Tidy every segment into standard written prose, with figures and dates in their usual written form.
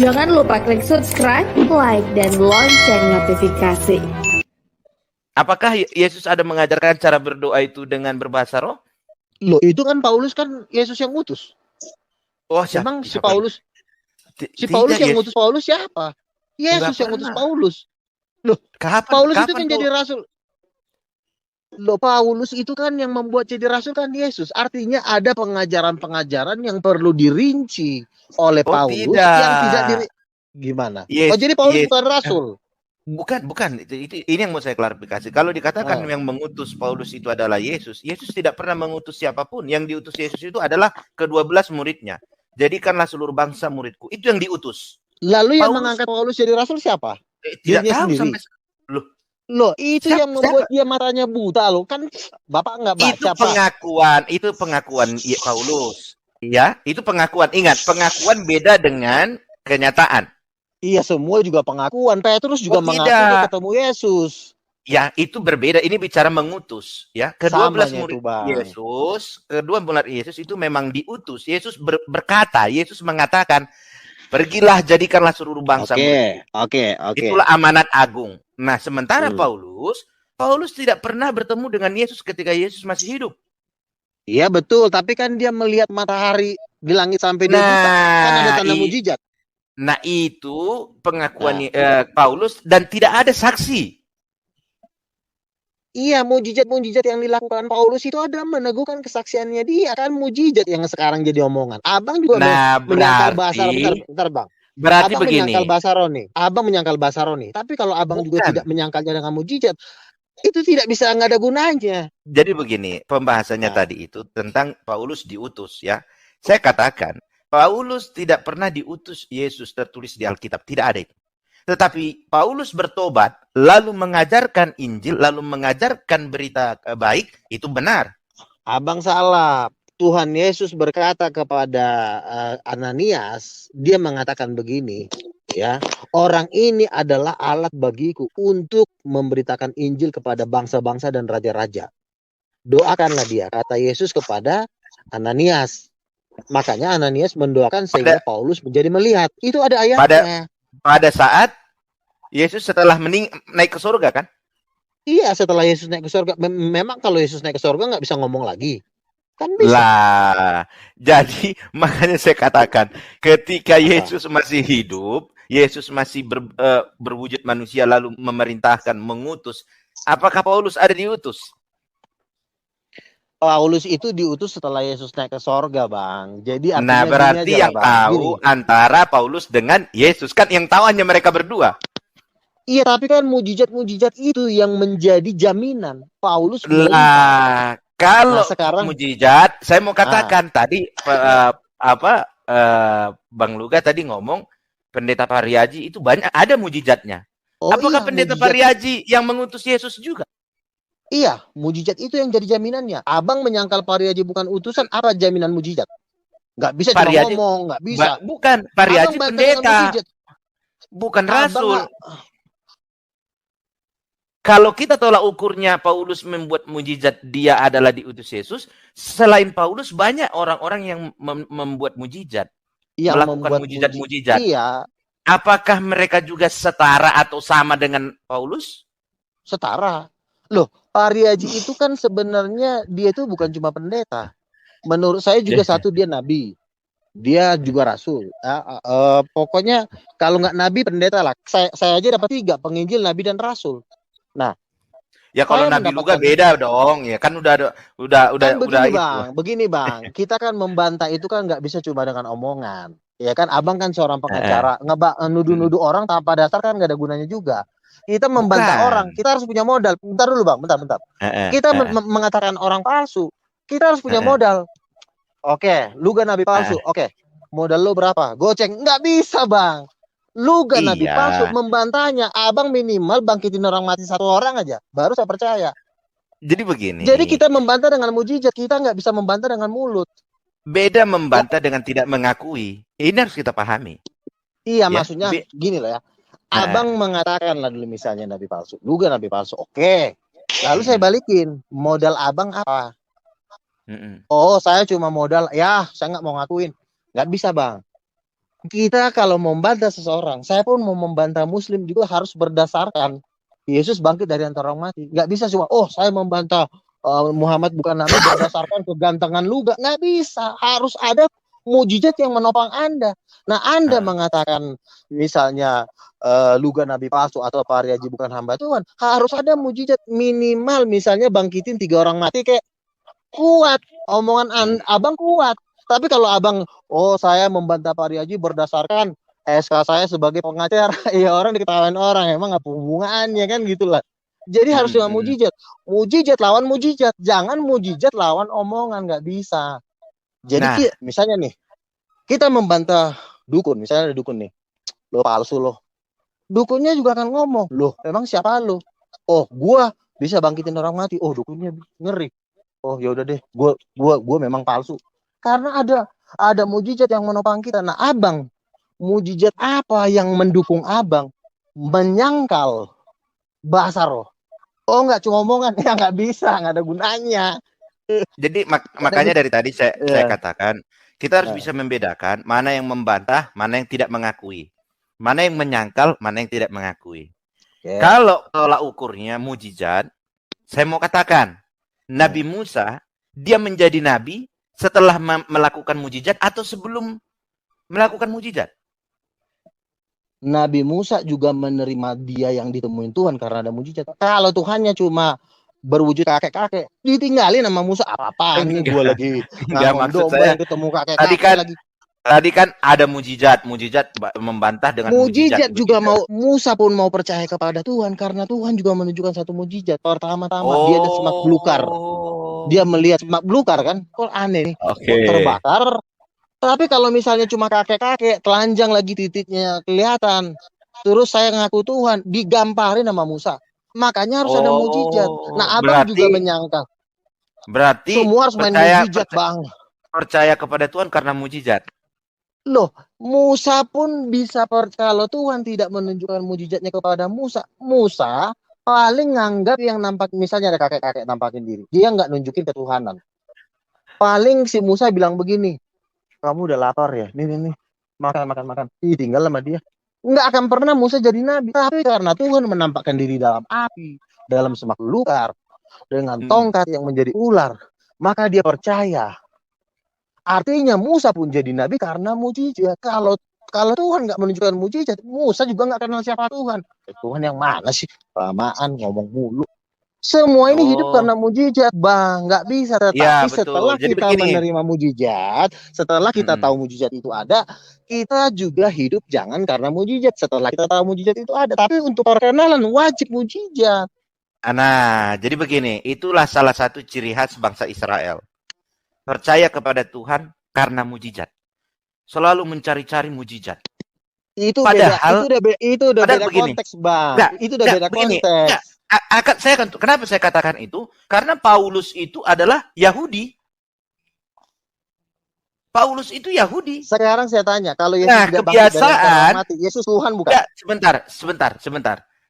Jangan lupa klik subscribe, like, dan lonceng notifikasi. Apakah Yesus ada mengajarkan cara berdoa itu dengan berbahasa roh? Loh, itu kan Paulus kan Yesus yang utus. Oh, Memang si Paulus yang utus Paulus siapa? Yesus yang utus Paulus. Loh, Paulus itu kan jadi rasul. Loh, Paulus itu kan yang membuat jadi rasul kan Yesus. Artinya ada pengajaran-pengajaran yang perlu dirinci oleh Paulus yang tidak gimana? Yes, jadi Paulus bukan rasul. Bukan. Ini yang mau saya klarifikasi. Kalau dikatakan yang mengutus Paulus itu adalah Yesus, Yesus tidak pernah mengutus siapapun. Yang diutus Yesus itu adalah ke-12 muridnya. Jadikanlah seluruh bangsa muridku. Itu yang diutus. Lalu yang mengangkat Paulus jadi rasul siapa? Tidak tahu sampai Loh, itu yang membuat dia matanya buta loh. Kan Bapak nggak baca, itu pengakuan Paulus. Ya, itu pengakuan. Ingat, pengakuan beda dengan kenyataan. Iya, semua juga pengakuan. Petrus juga mengaku dia ketemu Yesus. Ya, itu berbeda. Ini bicara mengutus, ya. Ke-12 murid Yesus, kedua murid Yesus itu memang diutus. Yesus berkata, Yesus mengatakan, pergilah jadikanlah seluruh bangsa. Oke. Itulah amanat agung. Nah, sementara Paulus tidak pernah bertemu dengan Yesus ketika Yesus masih hidup. Iya, betul. Tapi kan dia melihat matahari di langit sampai dia buta. Kan ada tanda mujizat. Nah, itu pengakuan Paulus dan tidak ada saksi. Iya, mujizat-mujizat yang dilakukan Paulus itu ada meneguhkan kesaksiannya dia. Kan mujizat yang sekarang jadi omongan. Abang juga menyangkal bahasa bentar Bang. Berarti abang begini. Abang menyangkal bahasa Roni. Tapi kalau abang juga tidak menyangkalnya dengan mujizat, itu tidak bisa, nggak ada gunanya. Jadi begini, pembahasannya tadi itu tentang Paulus diutus, ya. Saya katakan, Paulus tidak pernah diutus Yesus tertulis di Alkitab. Tidak ada itu. Tetapi Paulus bertobat, lalu mengajarkan Injil, lalu mengajarkan berita baik, itu benar. Abang salah. Tuhan Yesus berkata kepada Ananias, dia mengatakan begini, ya, orang ini adalah alat bagiku untuk memberitakan Injil kepada bangsa-bangsa dan raja-raja. Doakanlah dia, kata Yesus kepada Ananias. Makanya Ananias mendoakan sehingga Paulus menjadi melihat. Itu ada ayatnya. Pada saat Yesus setelah naik ke surga, kan? Iya, setelah Yesus naik ke surga. Memang kalau Yesus naik ke surga nggak bisa ngomong lagi. Kan bisa. Lah, jadi makanya saya katakan, ketika Yesus masih hidup, Yesus masih berwujud manusia lalu memerintahkan, mengutus. Apakah Paulus ada diutus? Paulus itu diutus setelah Yesus naik ke sorga, Bang. Jadi artinya berarti yang tahu antara Paulus dengan Yesus, kan yang tahu hanya mereka berdua. Iya, tapi kan mujizat-mujizat itu yang menjadi jaminan Paulus. Kalau sekarang mujizat, saya mau katakan tadi Bang Luga tadi ngomong Pendeta Pariaji itu banyak ada mujizatnya. Apakah Pendeta Pariaji yang mengutus Yesus juga? Iya, mujizat itu yang jadi jaminannya. Abang menyangkal Pariaji bukan utusan, apa jaminan mujizat? Nggak bisa cuma ngomong, nggak bisa. Bukan, Pariaji pendeta. Bukan rasul. Kalau kita tolak ukurnya Paulus membuat mujizat, dia adalah diutus Yesus. Selain Paulus, banyak orang-orang yang membuat mujizat. Melakukan mujizat-mujizat. Iya. Apakah mereka juga setara atau sama dengan Paulus? Setara. Loh, Pariaji itu kan sebenarnya dia itu bukan cuma pendeta. Menurut saya juga satu, dia nabi. Dia juga rasul. Pokoknya kalau nggak nabi, pendeta lah. Saya aja dapat 3, penginjil, nabi, dan rasul. Nah, ya kalau Nabi Luga beda dong, ya kan udah begini bang, kita kan membantah itu kan nggak bisa cuma dengan omongan, ya kan. Abang kan seorang pengacara, nuduh-nuduh orang tanpa dasar kan nggak ada gunanya juga. Kita membantah orang, kita harus punya modal. Bentar dulu bang, bentar. Kita mengatakan orang palsu, kita harus punya modal. Oke, Luga nabi palsu, oke, modal lo berapa? Goceng, nggak bisa bang. Luga nabi palsu, membantahnya. Abang minimal bangkitin orang mati 1 orang aja, baru saya percaya. Jadi begini. Jadi kita membantah dengan mujizat, kita nggak bisa membantah dengan mulut. Beda membantah dengan tidak mengakui. Ini harus kita pahami. Iya, maksudnya gini loh ya. Abang mengatakan lah dulu misalnya nabi palsu, Luga nabi palsu, oke. Lalu saya balikin, modal abang apa? Oh, saya cuma modal, ya saya nggak mau ngakuin. Nggak bisa bang. Kita kalau membantah seseorang, saya pun mau membantah Muslim juga harus berdasarkan Yesus bangkit dari antara orang mati. Nggak bisa cuma, oh saya membantah Muhammad bukan nabi berdasarkan kegantengan lu. Nggak bisa. Harus ada mujizat yang menopang Anda. Nah, Anda mengatakan misalnya Luga nabi palsu atau Pak Aryaji bukan hamba Tuhan, harus ada mujizat minimal, misalnya bangkitin 3 orang mati, kayak kuat omongan abang kuat. Tapi kalau abang, oh saya membantah Pak Aryaji berdasarkan SK saya sebagai pengacara, ya orang diketawain orang, emang apa hubungannya kan gitulah. Jadi harus dengan mujizat, mujizat lawan mujizat, jangan mujizat lawan omongan, nggak bisa. Jadi misalnya nih, kita membantah dukun, misalnya ada dukun nih, lo palsu lo. Dukunnya juga akan ngomong, loh emang siapa lo? Oh gua bisa bangkitin orang mati. Oh dukunnya ngeri. Oh ya udah deh, gua memang palsu. Karena ada mujizat yang menopang kita. Nah, abang, mujizat apa yang mendukung abang menyangkal bahasa roh? Oh nggak cuma omongan, ya nggak bisa, nggak ada gunanya. Jadi makanya dari tadi saya katakan kita harus bisa membedakan mana yang membantah, mana yang tidak mengakui, mana yang menyangkal, mana yang tidak mengakui. Kalau tolak ukurnya mujizat, saya mau katakan Nabi Musa dia menjadi nabi setelah melakukan mujizat atau sebelum melakukan mujizat? Nabi Musa juga menerima dia yang ditemuin Tuhan karena ada mujizat. Kalau Tuhannya cuma berwujud kakek-kakek, ditinggalin sama Musa, apa-apaan nih gue lagi nggak, maksud saya ketemu kakek-kakek lagi. Tadi kan ada mujizat membantah dengan mujizat juga mau Musa pun mau percaya kepada Tuhan karena Tuhan juga menunjukkan satu mujizat. Pertama-tama dia ada semak belukar. Dia melihat semak belukar kan? Kok aneh nih. Terbakar. Tapi kalau misalnya cuma kakek-kakek, telanjang lagi titiknya kelihatan. Terus saya ngaku Tuhan, digamparin sama Musa. Makanya harus ada mujizat. Nah, abang juga menyangka. Berarti semua harus main mujizat, Bang. Percaya kepada Tuhan karena mujizat. Loh, Musa pun bisa percaya. Kalau Tuhan tidak menunjukkan mujizatnya kepada Musa, Musa paling nganggap yang nampak, misalnya ada kakek-kakek nampakin diri, dia nggak nunjukin ketuhanan. Paling si Musa bilang begini, kamu udah lapar ya, nih, makan. Tinggal sama dia. Nggak akan pernah Musa jadi nabi. Tapi karena Tuhan menampakkan diri dalam api, dalam semak belukar, dengan tongkat yang menjadi ular, maka dia percaya. Artinya Musa pun jadi nabi karena mujizat. Kalau Tuhan nggak menunjukkan mujizat, Musa juga nggak kenal siapa Tuhan. Tuhan yang mana sih? Lamaan ngomong mulu. Semua ini hidup karena mujizat, Bang. Nggak bisa. Tetapi setelah kita menerima mujizat, setelah kita tahu mujizat itu ada, kita juga hidup jangan karena mujizat. Setelah kita tahu mujizat itu ada, tapi untuk perkenalan wajib mujizat. Nah, jadi begini, itulah salah satu ciri khas bangsa Israel. Percaya kepada Tuhan karena mujizat. Selalu mencari-cari mujizat. Itu padahal itu udah beda konteks, Bang. Itu udah beda konteks. Kenapa saya katakan itu? Karena Paulus itu adalah Yahudi. Paulus itu Yahudi. Sekarang saya tanya, kalau Yesus tidak bangkit dari orang mati, Yesus Tuhan bukan? Ya,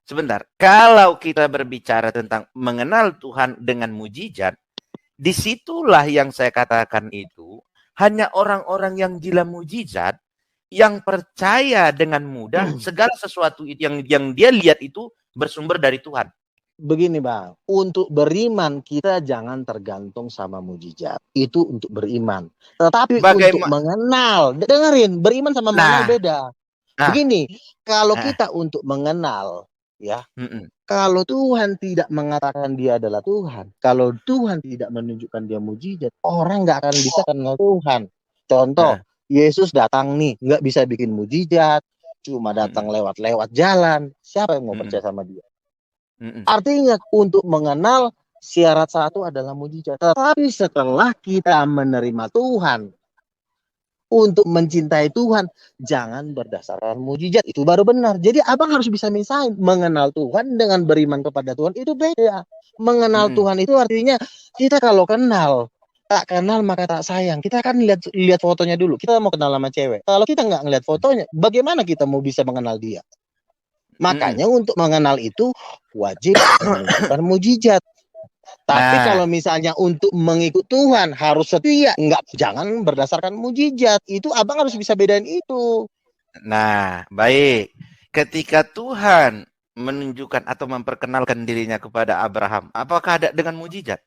sebentar. Kalau kita berbicara tentang mengenal Tuhan dengan mujizat, disitulah yang saya katakan itu hanya orang-orang yang gila mujizat yang percaya dengan mudah segala sesuatu yang dia lihat itu bersumber dari Tuhan. Begini, Bang, untuk beriman kita jangan tergantung sama mujizat. Itu untuk beriman. Tetapi untuk mengenal, dengerin, beriman sama mengenal beda. Begini, kalau kita untuk mengenal, ya, kalau Tuhan tidak mengatakan dia adalah Tuhan, kalau Tuhan tidak menunjukkan dia mujizat, orang nggak akan bisa kenal Tuhan. Contoh, Yesus datang nih, nggak bisa bikin mujizat, cuma datang lewat jalan. Siapa yang mau percaya sama dia? Artinya untuk mengenal syarat satu adalah mujizat. Tetapi setelah kita menerima Tuhan, untuk mencintai Tuhan, jangan berdasarkan mujizat. Itu baru benar. Jadi abang harus bisa misahin. Mengenal Tuhan dengan beriman kepada Tuhan itu beda. Mengenal Tuhan itu artinya kita kalau kenal, tak kenal maka tak sayang. Kita kan lihat fotonya dulu. Kita mau kenal sama cewek. Kalau kita nggak ngeliat fotonya, bagaimana kita mau bisa mengenal dia? Makanya untuk mengenal itu wajib menunjukkan mujizat. Tapi kalau misalnya untuk mengikut Tuhan harus setia, jangan berdasarkan mujizat. Itu abang harus bisa bedain itu. Nah, baik. Ketika Tuhan menunjukkan atau memperkenalkan dirinya kepada Abraham, apakah ada dengan mujizat?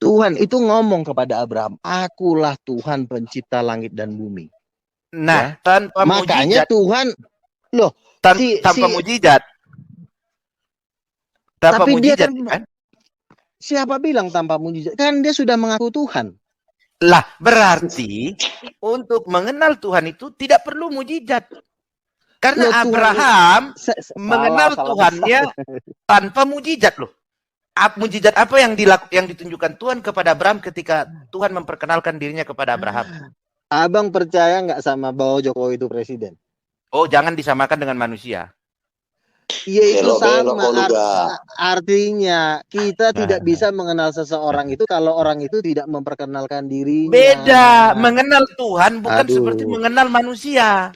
Tuhan itu ngomong kepada Abraham, akulah Tuhan pencipta langit dan bumi. Nah, Ya. tanpa Makanya mujizat, Tuhan, loh, tanpa mujizat, tanpa tapi dia mujizat, kan, kan? siapa bilang tanpa mujizat? Kan dia sudah mengaku Tuhan. Lah, berarti untuk mengenal Tuhan itu tidak perlu mujizat. Karena Loh, Tuhan Abraham mengenal salah Tuhannya tanpa mujizat loh. Mujizat apa yang ditunjukkan Tuhan kepada Abraham ketika Tuhan memperkenalkan dirinya kepada Abraham? Abang percaya nggak sama bahwa Jokowi itu presiden? Oh, jangan disamakan dengan manusia. Iya, itu Belok-belok sama kok lu, Ga. artinya kita tidak bisa mengenal seseorang itu kalau orang itu tidak memperkenalkan dirinya. Beda, mengenal Tuhan bukan Aduh. seperti mengenal manusia.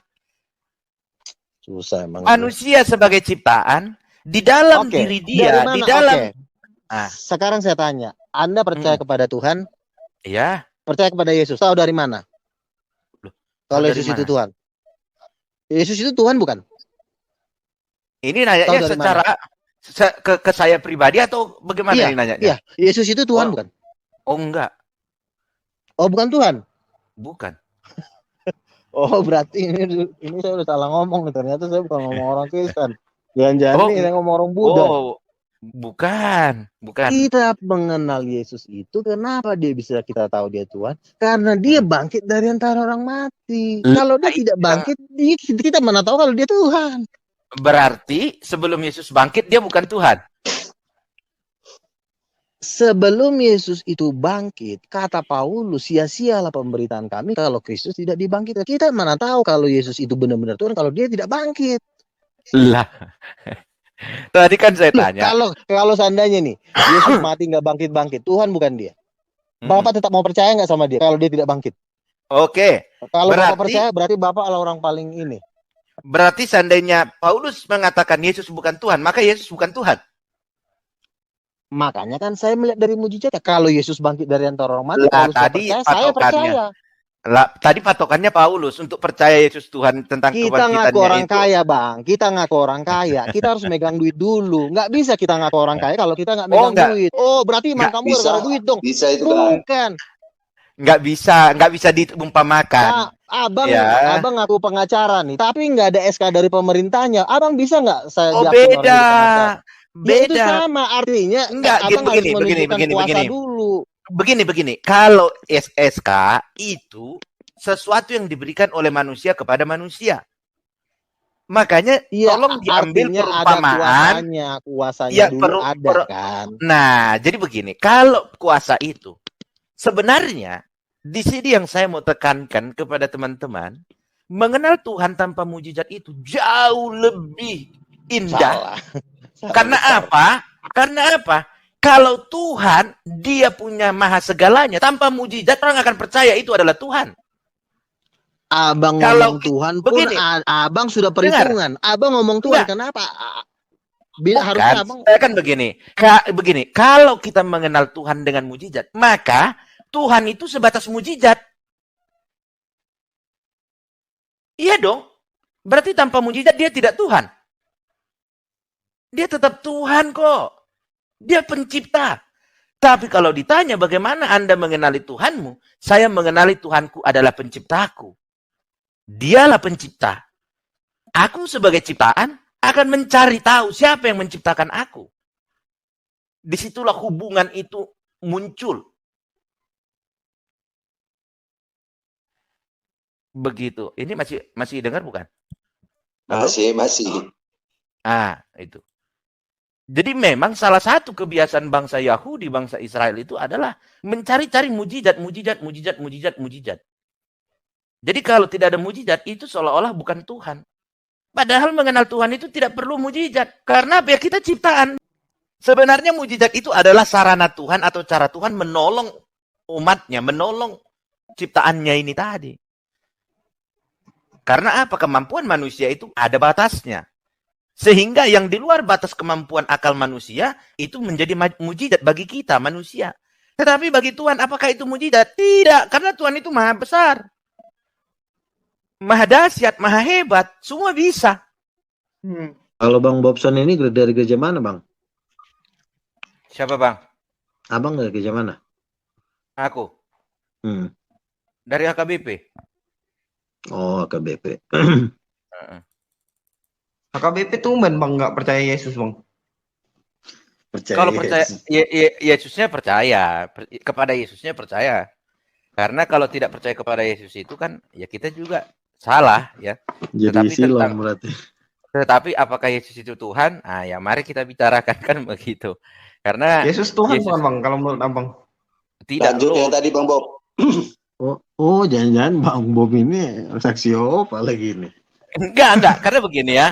Susah emang. Manusia sebagai ciptaan di dalam Oke, diri dia, dari di mana? dalam. Oke. Sekarang saya tanya, Anda percaya kepada Tuhan? Iya. Percaya kepada Yesus? Tahu dari mana? Loh, Kalau dari Yesus mana? itu Tuhan. Yesus itu Tuhan bukan? Ini nanyanya secara ke saya pribadi atau bagaimana Iya, ini nanyanya? iya, Yesus itu Tuhan bukan? Oh, enggak. Oh, bukan Tuhan. Bukan. Oh, berarti ini saya udah salah ngomong nih. Ternyata saya bukan ngomong orang Kristen. Jangan-jangan ini saya ngomong orang Buddha. Oh, bukan. Kita mengenal Yesus itu kenapa dia bisa kita tahu dia Tuhan? Karena dia bangkit dari antara orang mati. Kalau dia tidak bangkit, kita mana tahu kalau dia Tuhan. Berarti sebelum Yesus bangkit dia bukan Tuhan. Sebelum Yesus itu bangkit, kata Paulus, sia-sialah pemberitaan kami kalau Kristus tidak dibangkitkan. Kita mana tahu kalau Yesus itu benar-benar Tuhan kalau dia tidak bangkit. Lah. Tadi kan saya tanya. Kalau seandainya nih, Yesus mati nggak bangkit-bangkit, Tuhan bukan dia. Bapak tetap mau percaya nggak sama dia kalau dia tidak bangkit? Oke. Kalau Bapak percaya, berarti Bapak adalah orang paling ini. Berarti seandainya Paulus mengatakan Yesus bukan Tuhan, maka Yesus bukan Tuhan. Makanya kan saya melihat dari mujizatnya. Kalau Yesus bangkit dari antara orang mati, saya percaya. Tadi patokannya Paulus untuk percaya Yesus Tuhan tentang kebangkitannya itu. Kita ngaku orang kaya, Bang. Kita ngaku orang kaya. Kita harus megang duit dulu. Nggak bisa kita ngaku orang kaya kalau kita nggak megang duit. Oh, berarti iman kamu gara-gara duit dong. Bisa itu, bukan. Nggak bisa diumpamakan. Nah, abang ngaku pengacara nih, tapi nggak ada SK dari pemerintahnya. Abang bisa nggak saya beda. Ya, itu sama artinya. Enggak, begini. Dulu. Begini. Kalau SSK itu sesuatu yang diberikan oleh manusia kepada manusia. Makanya tolong diambil perumpamaan. Kuasanya dulu ada kan. Nah, jadi begini. Kalau kuasa itu sebenarnya di sini yang saya mau tekankan kepada teman-teman, mengenal Tuhan tanpa mujizat itu jauh lebih indah. Karena apa? Kalau Tuhan, dia punya maha segalanya. Tanpa mujizat, orang akan percaya itu adalah Tuhan. Abang ngomong Tuhan pun, abang sudah perhitungan. Abang ngomong Tuhan, kenapa? Harusnya abang... Kan begini. Kalau kita mengenal Tuhan dengan mujizat, maka Tuhan itu sebatas mujizat. Iya dong. Berarti tanpa mujizat, dia tidak Tuhan. Dia tetap Tuhan kok. Dia pencipta. Tapi kalau ditanya bagaimana Anda mengenali Tuhanmu, saya mengenali Tuhanku adalah penciptaku. Dialah pencipta. Aku sebagai ciptaan akan mencari tahu siapa yang menciptakan aku. Disitulah hubungan itu muncul. Begitu. Ini masih dengar bukan? Masih. Itu. Jadi memang salah satu kebiasaan bangsa Yahudi, bangsa Israel itu adalah mencari-cari mujizat. Jadi kalau tidak ada mujizat, itu seolah-olah bukan Tuhan. Padahal mengenal Tuhan itu tidak perlu mujizat. Karena ya kita ciptaan. Sebenarnya mujizat itu adalah sarana Tuhan atau cara Tuhan menolong umatnya, menolong ciptaannya ini tadi. Karena apa? Kemampuan manusia itu ada batasnya. Sehingga yang di luar batas kemampuan akal manusia itu menjadi mujizat bagi kita manusia. Tetapi bagi Tuhan apakah itu mujizat? Tidak, karena Tuhan itu maha besar. maha dahsyat, maha hebat, semua bisa. Kalau Bang Bobson ini dari gereja mana, Bang? Siapa bang? Abang dari gereja mana? Aku Hmm. dari AKBP. Oh, AKBP. AKBP tumben bang nggak percaya Yesus bang. Kalau percaya, Yesusnya percaya, kepada Yesusnya percaya. Karena kalau tidak percaya kepada Yesus itu kan, ya kita juga salah ya. Jadi silam berarti. Tetapi apakah Yesus itu Tuhan? Ah ya mari kita bicarakan kan begitu. Karena Yesus Tuhan bukan bang kalau menurut abang. tidak Lanjut yang tadi Bang Bob. Oh, jangan-jangan Bang Bob ini saksi apa lagi ini? Enggak, karena begini ya.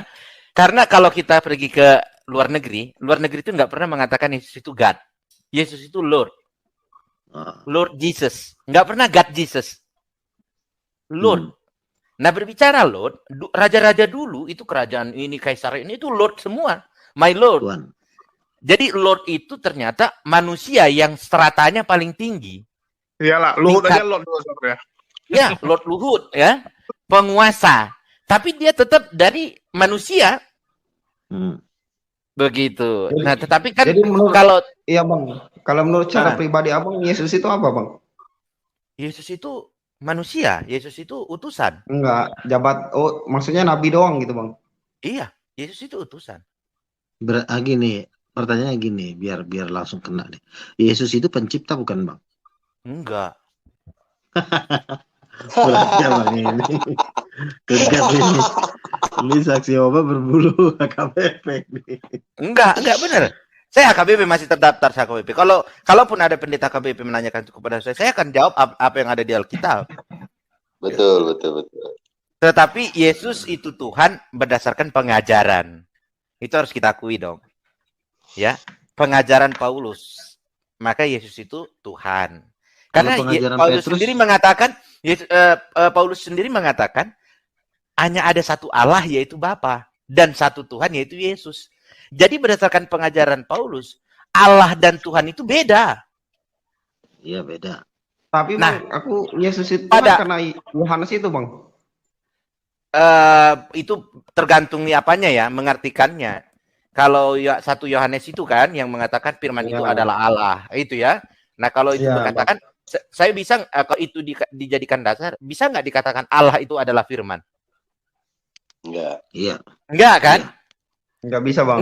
Karena kalau kita pergi ke luar negeri itu nggak pernah mengatakan Yesus itu God. Yesus itu Lord. Lord Jesus. Nggak pernah God Jesus. Lord. Nah berbicara Lord, raja-raja dulu itu kerajaan ini, kaisar ini itu Lord semua. My Lord. Tuhan. Jadi Lord itu ternyata manusia yang stratanya paling tinggi. Iyalah, Luhut aja Lord ya. Ya, Lord Luhut ya. Penguasa. Tapi dia tetap dari manusia. Begitu. Jadi, nah, tetapi kan menurut, kalau iya bang, kalau menurut cara pribadi abang, Yesus itu apa bang? Yesus itu manusia, Yesus itu utusan. Enggak, maksudnya nabi doang gitu bang. Iya, Yesus itu utusan. Gini, pertanyaannya gini, biar langsung kena deh. Yesus itu pencipta bukan bang? Enggak. Berarti bang ini kegap ini. Ini saksi obat berbulu AKBP nih. Enggak benar. Saya AKBP masih terdaftar AKBP. Kalaupun ada pendeta AKBP menanyakan itu kepada saya akan jawab apa yang ada di Alkitab. Betul. Tetapi Yesus itu Tuhan berdasarkan pengajaran. Itu harus kita akui dong. Ya, pengajaran Paulus. Maka Yesus itu Tuhan. Karena Paulus sendiri mengatakan, Paulus sendiri mengatakan hanya ada satu Allah yaitu Bapa dan satu Tuhan yaitu Yesus. Jadi berdasarkan pengajaran Paulus, Allah dan Tuhan itu beda. Iya beda. Tapi bang, aku Yesus itu karena Yohanes itu bang. Itu tergantung apanya ya, mengartikannya. Kalau 1 Yohanes itu kan yang mengatakan firman itu adalah Allah, itu ya. Nah kalau itu mengatakan, saya bisa kalau itu dijadikan dasar, bisa nggak dikatakan Allah itu adalah firman? Enggak. Iya. Enggak kan? Enggak bisa bang.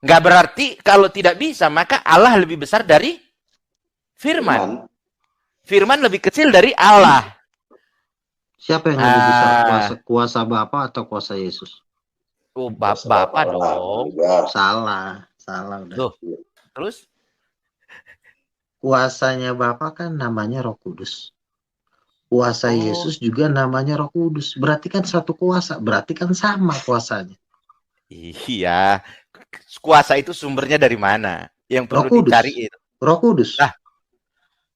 Enggak berarti kalau tidak bisa maka Allah lebih besar dari firman. Firman lebih kecil dari Allah. Siapa yang lebih besar? Kuasa Bapa atau kuasa Yesus? Oh, Bapa dong. Salah udah. Loh. Terus? Kuasanya Bapa kan namanya Roh Kudus. Kuasa Yesus juga namanya Roh Kudus. Berarti kan satu kuasa. Berarti kan sama kuasanya. Iya. Kuasa itu sumbernya dari mana? Yang perlu dicari itu. Roh Kudus. Nah,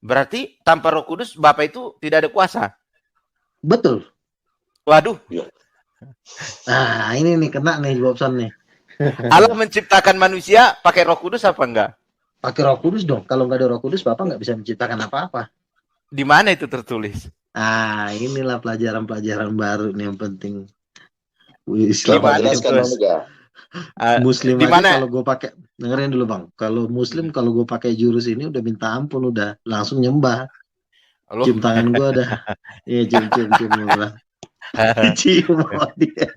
berarti tanpa Roh Kudus Bapa itu tidak ada kuasa. Betul. Waduh. Nah, ini nih kena nih Bobson nih. Allah menciptakan manusia pakai Roh Kudus apa enggak? Pakai Roh Kudus dong. Kalau nggak ada Roh Kudus, Bapak nggak bisa menciptakan apa-apa. Di mana itu tertulis? Ah, inilah pelajaran-pelajaran baru nih yang penting. Muslim aja kalau gue pakai, dengerin dulu bang. Kalau Muslim kalau gue pakai jurus ini udah minta ampun, udah langsung nyembah. Cium tangan gue udah, ya cium udah. Cium dia.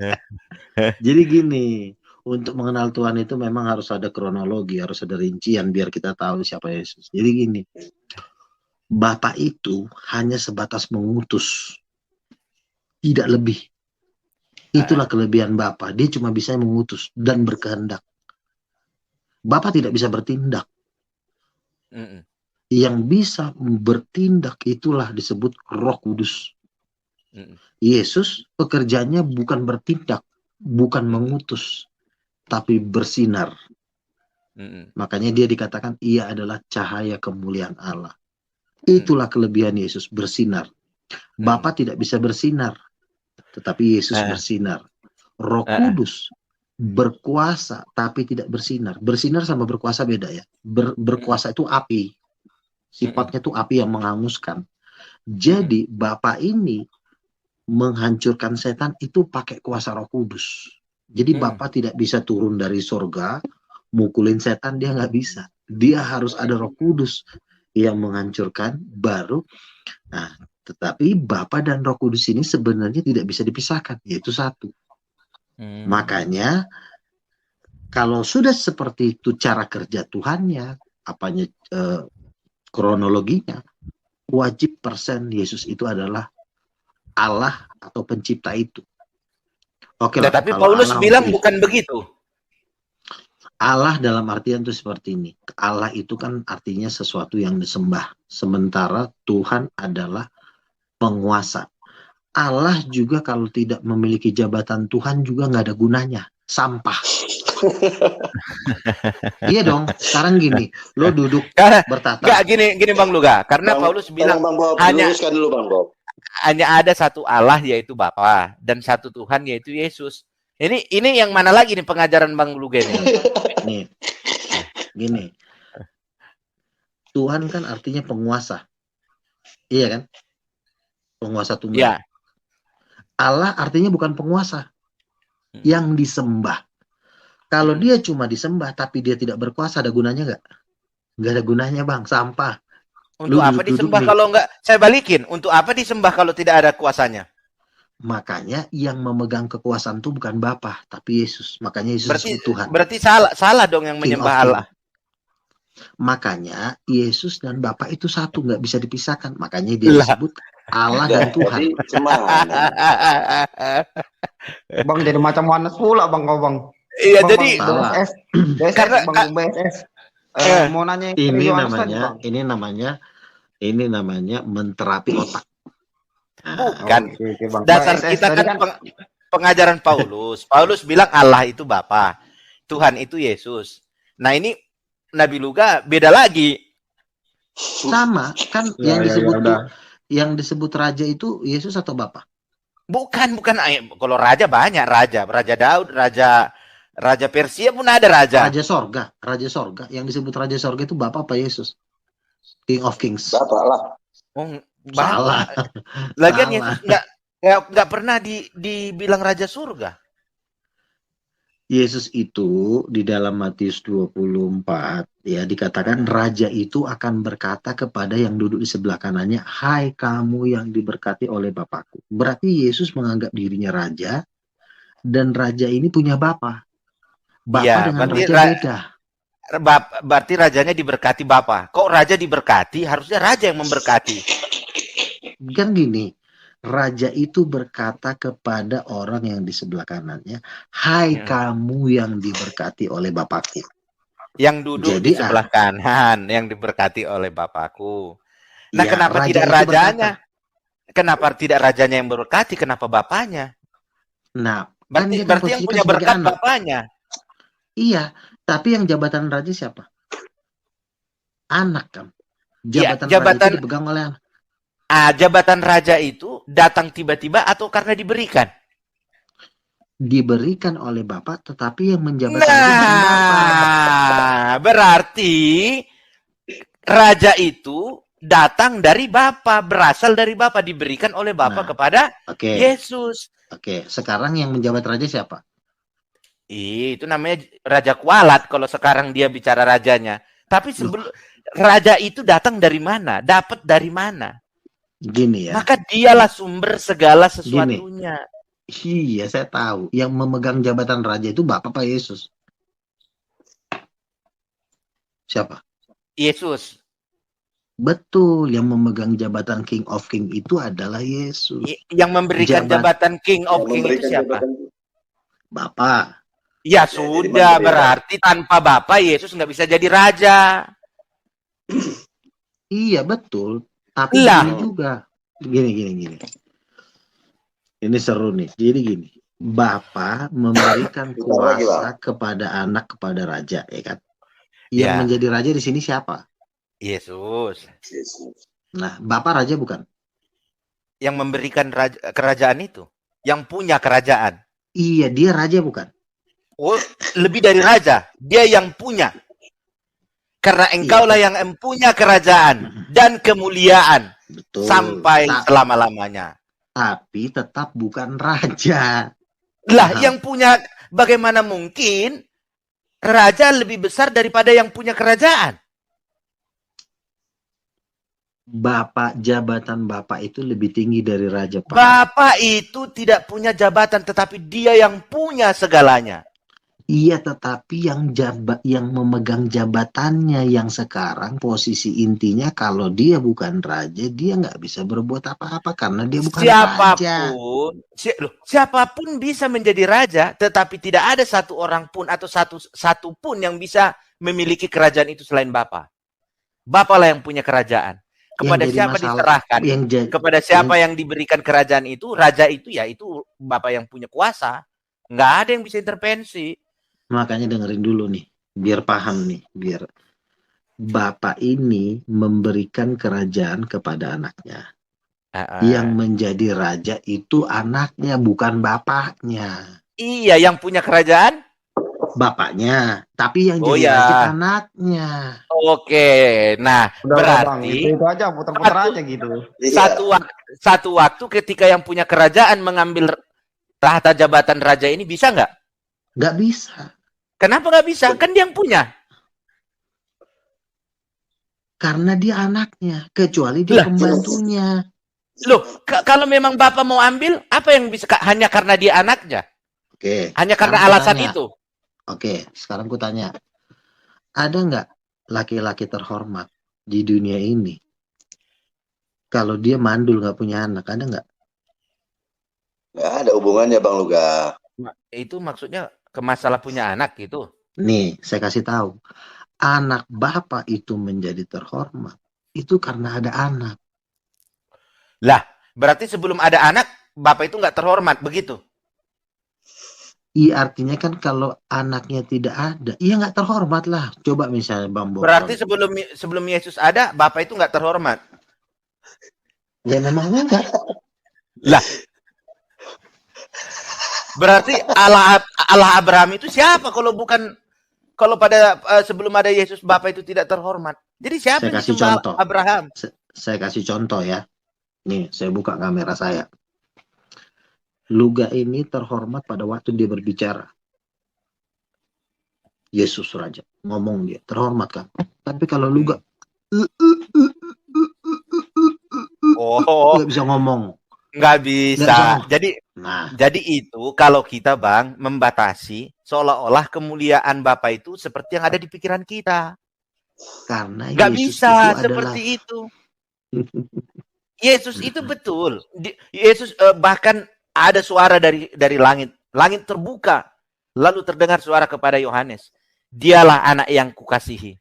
Jadi gini, untuk mengenal Tuhan itu memang harus ada kronologi, harus ada rincian biar kita tahu siapa Yesus. Jadi gini, Bapa itu hanya sebatas mengutus, tidak lebih. Itulah kelebihan Bapa. Dia cuma bisa mengutus dan berkehendak. Bapa tidak bisa bertindak. Yang bisa bertindak itulah disebut Roh Kudus. Yesus pekerjaannya bukan bertindak, bukan mengutus, tapi bersinar. Makanya dia dikatakan ia adalah cahaya kemuliaan Allah. Itulah kelebihan Yesus, bersinar. Bapa tidak bisa bersinar, tetapi Yesus bersinar. Roh Kudus berkuasa tapi tidak bersinar. Bersinar sama berkuasa beda ya. Berkuasa itu api. Sifatnya itu api yang menghanguskan. Jadi Bapa ini menghancurkan setan itu pakai kuasa Roh Kudus. Jadi Bapa tidak bisa turun dari surga, mukulin setan, dia nggak bisa. Dia harus ada Roh Kudus yang menghancurkan, baru. Nah, tetapi Bapa dan Roh Kudus ini sebenarnya tidak bisa dipisahkan, yaitu satu. Makanya kalau sudah seperti itu cara kerja Tuhannya, kronologinya, wajib persen Yesus itu adalah Allah atau pencipta itu. Oke lah. Tetapi Paulus bilang bukan begitu. Allah dalam artian itu seperti ini. Allah itu kan artinya sesuatu yang disembah. Sementara Tuhan adalah penguasa. Allah juga kalau tidak memiliki jabatan Tuhan juga nggak ada gunanya. Sampah. Iya dong. Sekarang gini, lo duduk bertata. Enggak, gini Bang Luga. Karena Paulus bilang Bang Bob, hanya dulu Bang Bob. Hanya ada satu Allah yaitu Bapa dan satu Tuhan yaitu Yesus. Ini yang mana lagi nih pengajaran Bang Luga ini? Nih, gini. Tuhan kan artinya penguasa. Iya kan? Penguasa tunggal. Ya. Allah artinya bukan penguasa. Yang disembah. Kalau dia cuma disembah tapi dia tidak berkuasa, ada gunanya nggak? Nggak ada gunanya, Bang. Sampah. Untuk apa disembah kalau nggak? Saya balikin. Untuk apa disembah kalau tidak ada kuasanya? Makanya yang memegang kekuasaan itu bukan Bapa, tapi Yesus. Makanya Yesus berarti, disebut Tuhan. Berarti salah dong yang menyembah Allah. Makanya Yesus dan Bapa itu satu, nggak bisa dipisahkan. Makanya dia disebut Allah dan Tuhan. Bang jadi macam Wanes pula Bang kau Bang. Iya, Bang, jadi BSS, karena Bang BSS. Mau nanya ini namanya menterapi otak. Bukan. Dasar kita kan pengajaran Paulus. Paulus bilang Allah itu Bapa, Tuhan itu Yesus. Nah ini Nabi Luga beda lagi. Sama kan yang disebut raja itu Yesus atau Bapa? Bukan. Kalau raja banyak raja Daud, raja Persia pun ada raja. Raja sorga. Yang disebut raja sorga itu Bapa apa Yesus? King of Kings. Bapak lah. Salah. Lagian Yesus nggak pernah dibilang raja surga. Yesus itu di dalam Matius 24 ya dikatakan raja itu akan berkata kepada yang duduk di sebelah kanannya, "Hai kamu yang diberkati oleh Bapakku." Berarti Yesus menganggap dirinya raja dan raja ini punya Bapa. Bapa dengan raja beda. Berarti rajanya diberkati Bapa. Kok raja diberkati? Harusnya raja yang memberkati. Kan gini, raja itu berkata kepada orang yang di sebelah kanannya, "Hai kamu yang diberkati oleh Bapakku." Yang duduk di sebelah kanan, yang diberkati oleh Bapakku. Nah, ya, kenapa tidak rajanya? Kenapa tidak rajanya yang berkati? Kenapa bapaknya? Nah, berarti yang punya berkat bapaknya. Iya, tapi yang jabatan raja siapa? Anak kan. Jabatan raja itu dipegang oleh anak. Jabatan raja itu datang tiba-tiba atau karena diberikan? Diberikan oleh Bapak, tetapi yang menjabat raja bukan Bapak. Berarti raja itu datang dari Bapa, berasal dari Bapa, diberikan oleh Bapa kepada Yesus. Oke, sekarang yang menjabat raja siapa? Itu namanya raja kualat kalau sekarang dia bicara rajanya. Tapi sebelum raja itu datang dari mana? Dapat dari mana? Gini ya. Maka dialah sumber segala sesuatunya. Iya, saya tahu. Yang memegang jabatan raja itu Bapak Pak Yesus. Siapa? Yesus. Betul, yang memegang jabatan King of King itu adalah Yesus. Yang memberikan jabatan King of King itu siapa? Bapak. Ya sudah, berarti tanpa Bapak Yesus nggak bisa jadi raja. Iya, betul. Tapi gini juga. Gini. Ini seru nih. Jadi gini. Bapak memberikan kuasa kepada anak, kepada raja, ya kan? Yang menjadi raja di sini siapa? Yesus. Nah, Bapak raja bukan? Yang memberikan kerajaan itu. Yang punya kerajaan. Iya, dia raja bukan? Oh, lebih dari raja. Dia yang punya. Karena engkaulah yang empunya kerajaan dan kemuliaan. Betul. Sampai selama-lamanya. tapi tetap bukan raja. Lah, Paham? yang punya, bagaimana mungkin raja lebih besar daripada yang punya kerajaan? Jabatan bapak itu lebih tinggi dari raja, Pak. Bapak itu tidak punya jabatan, tetapi dia yang punya segalanya. Iya, tetapi yang memegang jabatannya yang sekarang posisi intinya kalau dia bukan raja, dia nggak bisa berbuat apa-apa karena dia bukan raja. Siapapun bisa menjadi raja, tetapi tidak ada satu orang pun atau satu pun yang bisa memiliki kerajaan itu selain Bapa. Bapa lah yang punya kerajaan. Kepada siapa diserahkan? Kepada siapa yang diberikan kerajaan itu, raja itu ya itu Bapa yang punya kuasa. Nggak ada yang bisa intervensi. Makanya dengerin dulu nih, biar paham nih, biar Bapak ini memberikan kerajaan kepada anaknya. Yang menjadi raja itu anaknya, bukan bapaknya. Iya, yang punya kerajaan? Bapaknya, tapi yang jadi raja anaknya. Oke, nah Udah, berarti Bang, itu aja putar-putar aja gitu. Satu waktu ketika yang punya kerajaan mengambil tahta jabatan raja ini bisa nggak? Nggak bisa. Kenapa nggak bisa? Kan dia yang punya. Karena dia anaknya, kecuali dia pembantunya. Loh, kalau memang Bapak mau ambil, apa yang bisa? Hanya karena dia anaknya? Oke. Hanya karena alasan itu? Oke, sekarang ku tanya. Ada nggak laki-laki terhormat di dunia ini? Kalau dia mandul nggak punya anak, ada nggak? Nggak ada hubungannya, Bang Luga. Itu maksudnya ke masalah punya anak gitu? Nih, saya kasih tahu. Anak Bapak itu menjadi terhormat. Itu karena ada anak. Lah, berarti sebelum ada anak, Bapak itu nggak terhormat, begitu? Iya, artinya kan kalau anaknya tidak ada, iya nggak terhormat lah. Coba misalnya Bang Bob. Berarti sebelum Yesus ada, Bapak itu nggak terhormat? Ya memang enggak. Lah, berarti Allah Abraham itu siapa kalau pada sebelum ada Yesus Bapak itu tidak terhormat? Jadi siapa yang disembah Abraham? Saya kasih contoh ya. Nih, saya buka kamera saya. Luga ini terhormat pada waktu dia berbicara. Yesus Raja. Ngomong dia. Terhormat kan? Tapi kalau Luga nggak bisa ngomong. Nggak bisa. Jadi itu kalau kita Bang membatasi seolah-olah kemuliaan Bapa itu seperti yang ada di pikiran kita. Karena nggak Yesus bisa itu seperti itu. Yesus itu betul. Yesus bahkan ada suara dari langit. Langit terbuka. Lalu terdengar suara kepada Yohanes. Dialah anak yang kukasihi.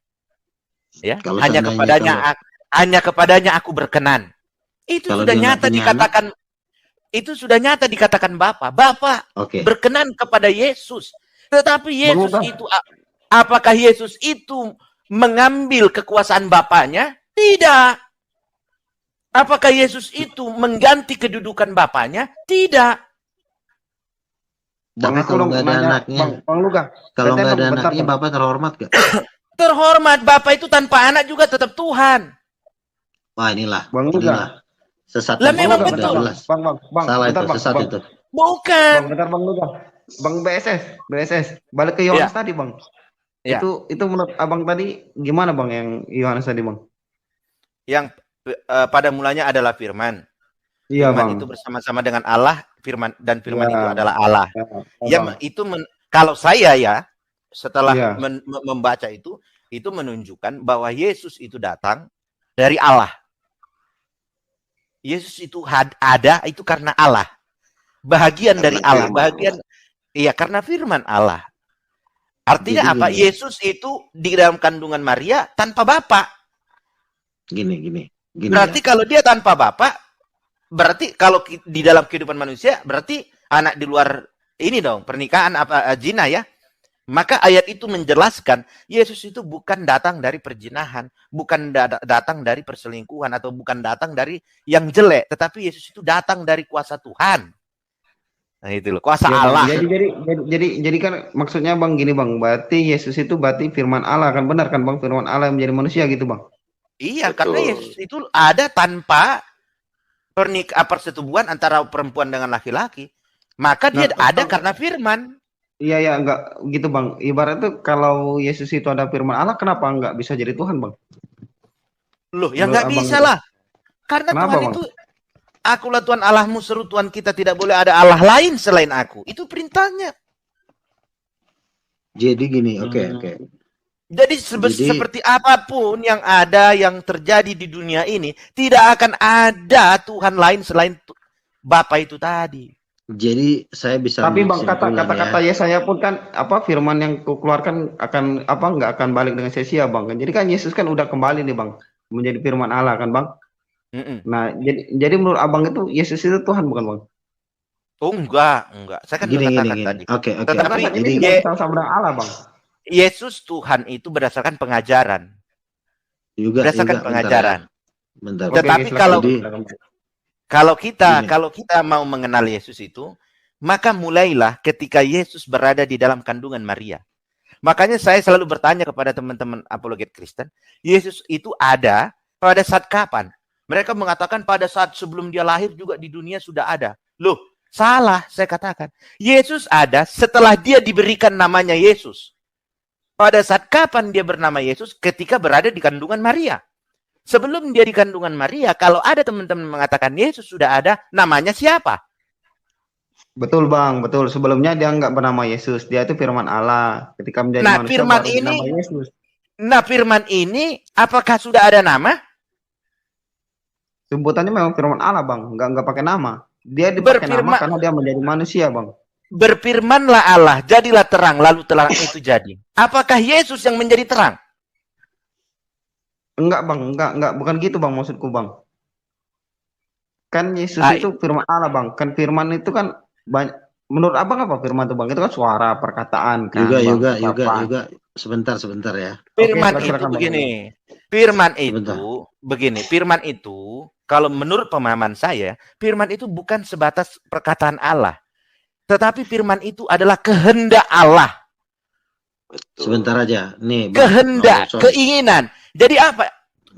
Ya, hanya kepadanya aku berkenan. Itu sudah nyata dikatakan. Itu sudah nyata dikatakan Bapa. Bapa berkenan kepada Yesus. Tetapi Yesus itu, apakah Yesus itu mengambil kekuasaan Bapaknya? Tidak. Apakah Yesus itu mengganti kedudukan Bapaknya? Tidak. Tapi kalau nggak ada anaknya, kalau nggak ada anaknya, Bapak terhormat gak? Terhormat. Bapak itu tanpa anak juga tetap Tuhan. Wah, inilah. Sesat. Lah memang betul. Bang, salah itu, sesat itu. Bukan. Bang, bentar Bang Luga. Bang BSS. Balik ke Yohanes tadi, Bang. Ya. Itu menurut Abang tadi gimana, Bang, yang Yohanes tadi, Bang? Yang pada mulanya adalah firman. Iya, Firman Bang. itu bersama-sama dengan Allah, firman itu adalah Allah. Ya, kalau saya ya setelah membaca itu menunjukkan bahwa Yesus itu datang dari Allah. Yesus itu ada itu karena Allah. Bahagian dari Allah, karena firman Allah. Artinya apa? Yesus itu di dalam kandungan Maria tanpa Bapa. Gini berarti kalau dia tanpa Bapa, berarti kalau di dalam kehidupan manusia, berarti anak di luar ini dong, pernikahan zina ya. Maka ayat itu menjelaskan Yesus itu bukan datang dari perzinahan, bukan datang dari perselingkuhan atau bukan datang dari yang jelek, tetapi Yesus itu datang dari kuasa Tuhan. Nah itu loh, kuasa Allah. Jadi kan maksudnya Bang gini Bang, berarti Yesus itu berarti firman Allah kan, benar kan Bang, firman Allah yang menjadi manusia gitu Bang. Iya, betul. Karena Yesus itu ada tanpa persetubuhan antara perempuan dengan laki-laki. Maka dia Nah, ada karena firman. iya ya enggak gitu Bang. Ibarat tuh kalau Yesus itu ada firman Allah, kenapa enggak bisa jadi Tuhan Bang? Loh, ya Menurut nggak Abang bisa itu. lah. Karena Kenapa Tuhan Bang? itu, akulah Tuhan Allahmu, seru Tuhan kita, tidak boleh ada Allah lain selain aku. Itu perintahnya. Jadi gini, oke. Jadi Jadi seperti apapun yang ada, yang terjadi di dunia ini, tidak akan ada Tuhan lain selain Bapa itu tadi. Jadi saya bisa Tapi ambil Bang, kesimpulan kata-kata ya. Yesaya pun kan apa firman yang kukeluarkan akan apa enggak akan balik dengan sia-sia Bang. Jadi kan Yesus kan udah kembali nih Bang menjadi firman Allah kan Bang. Mm-mm. Nah, jadi menurut Abang itu Yesus itu Tuhan bukan Bang? Oh enggak. Saya kan Gini. katakan tadi. Oke. Tetapi Karena ini Jadi tidak sama dengan Allah Bang. Yesus Tuhan itu berdasarkan pengajaran. juga Berdasarkan pengajaran. Bentar. Oke, Tetapi silakan. kalau Jadi- Gini. kalau kita mau mengenal Yesus itu, maka mulailah ketika Yesus berada di dalam kandungan Maria. Makanya saya selalu bertanya kepada teman-teman apologet Kristen, Yesus itu ada pada saat kapan? Mereka mengatakan pada saat sebelum dia lahir juga di dunia sudah ada. Loh, salah saya katakan. Yesus ada setelah dia diberikan namanya Yesus. Pada saat kapan dia bernama Yesus? Ketika berada di kandungan Maria. Sebelum dia di kandungan Maria, kalau ada teman-teman mengatakan Yesus sudah ada, namanya siapa? Betul Bang, betul. Sebelumnya dia nggak bernama Yesus, dia itu firman Allah. Ketika menjadi Nah, manusia firman baru ini- bernama Yesus. Nah, firman ini apakah sudah ada nama? Sebutannya memang firman Allah Bang, nggak pakai nama. Dia dipakai nama Berfirman- karena dia menjadi manusia Bang. Berfirmanlah Allah, jadilah terang, lalu terang itu jadi. Apakah Yesus yang menjadi terang? Enggak Bang, enggak, bukan gitu Bang maksudku Bang. Kan Yesus Ah, itu firman Allah Bang, kan firman itu kan banyak. Menurut Abang apa firman itu Bang? Itu kan suara, perkataan kan Bang. Juga. Sebentar ya. Firman Oke, itu silakan, Bang. begini. Firman Sebentar. itu begini. Firman itu, kalau menurut pemahaman saya, firman itu bukan sebatas perkataan Allah. Tetapi firman itu adalah kehendak Allah. Sebentar aja. Nih, Bang. Kehendak, Oh, sorry. keinginan. Jadi apa?